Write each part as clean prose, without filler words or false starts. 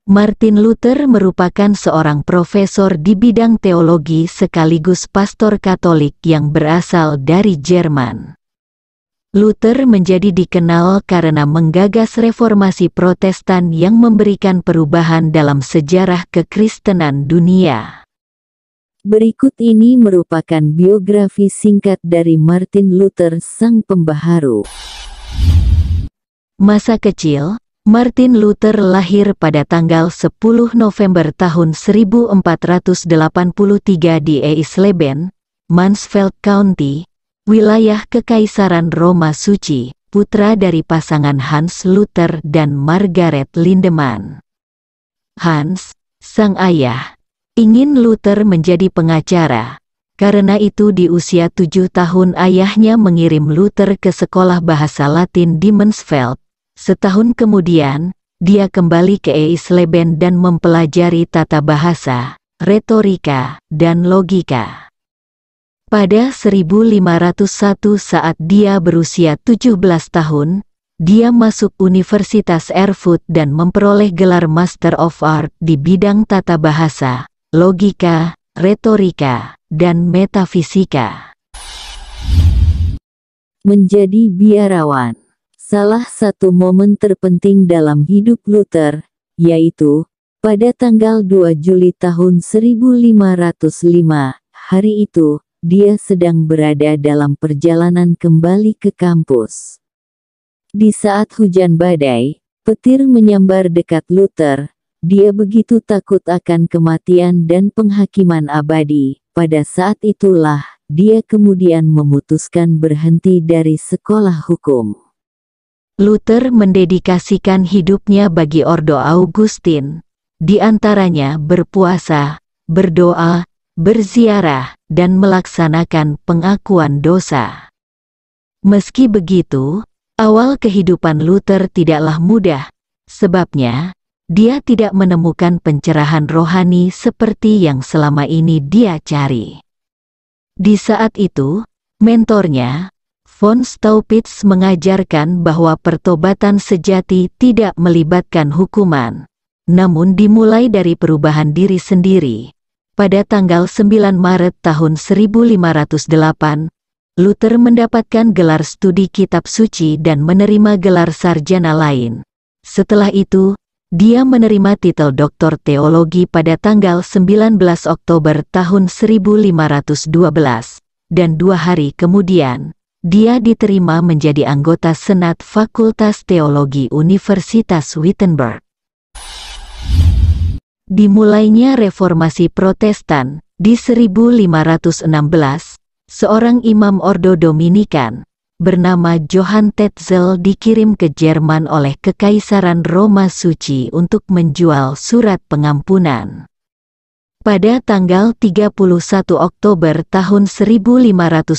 Martin Luther merupakan seorang profesor di bidang teologi sekaligus pastor Katolik yang berasal dari Jerman. Luther menjadi dikenal karena menggagas reformasi Protestan yang memberikan perubahan dalam sejarah kekristenan dunia. Berikut ini merupakan biografi singkat dari Martin Luther, sang pembaharu. Masa kecil, Martin Luther lahir pada tanggal 10 November tahun 1483 di Eisleben, Mansfeld County, wilayah Kekaisaran Roma Suci, putra dari pasangan Hans Luther dan Margaret Lindemann. Hans, sang ayah, ingin Luther menjadi pengacara. Karena itu di usia 7 tahun ayahnya mengirim Luther ke sekolah bahasa Latin di Mansfeld. Setahun kemudian, dia kembali ke Eisleben dan mempelajari tata bahasa, retorika, dan logika. Pada 1501 saat dia berusia 17 tahun, dia masuk Universitas Erfurt dan memperoleh gelar Master of Art di bidang tata bahasa, logika, retorika, dan metafisika. Menjadi biarawan. Salah satu momen terpenting dalam hidup Luther, yaitu pada tanggal 2 Juli tahun 1505, hari itu, dia sedang berada dalam perjalanan kembali ke kampus. Di saat hujan badai, petir menyambar dekat Luther, dia begitu takut akan kematian dan penghakiman abadi. Pada saat itulah, dia kemudian memutuskan berhenti dari sekolah hukum. Luther mendedikasikan hidupnya bagi Ordo Augustin, di antaranya berpuasa, berdoa, berziarah, dan melaksanakan pengakuan dosa. Meski begitu, awal kehidupan Luther tidaklah mudah, sebabnya dia tidak menemukan pencerahan rohani seperti yang selama ini dia cari. Di saat itu, mentornya, Von Staupitz, mengajarkan bahwa pertobatan sejati tidak melibatkan hukuman, namun dimulai dari perubahan diri sendiri. Pada tanggal 9 Maret tahun 1508, Luther mendapatkan gelar studi kitab suci dan menerima gelar sarjana lain. Setelah itu, dia menerima titel doktor teologi pada tanggal 19 Oktober tahun 1512, dan 2 hari kemudian, dia diterima menjadi anggota Senat Fakultas Teologi Universitas Wittenberg. Dimulainya reformasi Protestan, di 1516, seorang imam Ordo Dominikan, bernama Johann Tetzel dikirim ke Jerman oleh Kekaisaran Roma Suci untuk menjual surat pengampunan. Pada tanggal 31 Oktober tahun 1517,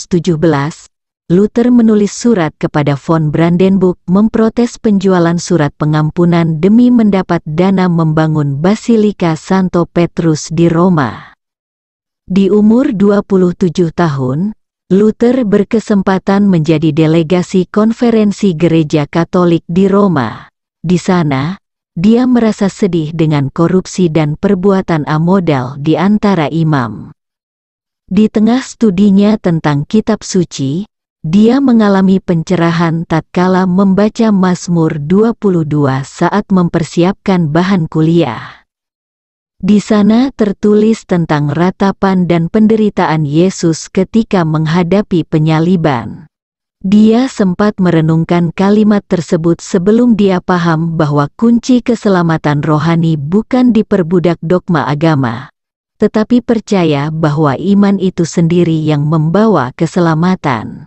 Luther menulis surat kepada von Brandenburg memprotes penjualan surat pengampunan demi mendapat dana membangun Basilika Santo Petrus di Roma. Di umur 27 tahun, Luther berkesempatan menjadi delegasi konferensi gereja Katolik di Roma. Di sana, dia merasa sedih dengan korupsi dan perbuatan amodal di antara imam. Di tengah studinya tentang kitab suci, dia mengalami pencerahan tatkala membaca Mazmur 22 saat mempersiapkan bahan kuliah. Di sana tertulis tentang ratapan dan penderitaan Yesus ketika menghadapi penyaliban. Dia sempat merenungkan kalimat tersebut sebelum dia paham bahwa kunci keselamatan rohani bukan diperbudak dogma agama, tetapi percaya bahwa iman itu sendiri yang membawa keselamatan.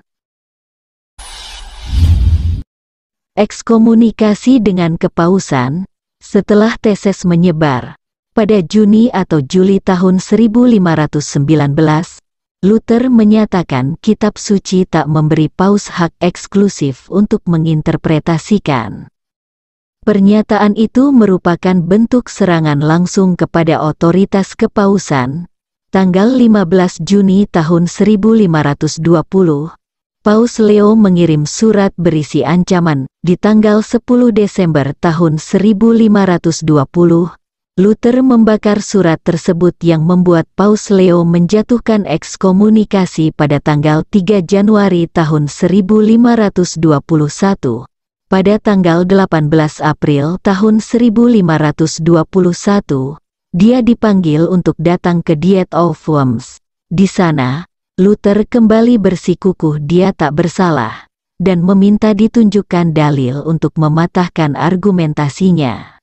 Ekskomunikasi dengan kepausan. Setelah teses menyebar, pada Juni atau Juli tahun 1519, Luther menyatakan kitab suci tak memberi paus hak eksklusif untuk menginterpretasikan. Pernyataan itu merupakan bentuk serangan langsung kepada otoritas kepausan, Tanggal 15 Juni tahun 1520, Paus Leo mengirim surat berisi ancaman. Di tanggal 10 Desember tahun 1520, Luther membakar surat tersebut yang membuat Paus Leo menjatuhkan ekskomunikasi pada tanggal 3 Januari tahun 1521. Pada tanggal 18 April tahun 1521, dia dipanggil untuk datang ke Diet of Worms. Di sana, Luther kembali bersikukuh dia tak bersalah, dan meminta ditunjukkan dalil untuk mematahkan argumentasinya.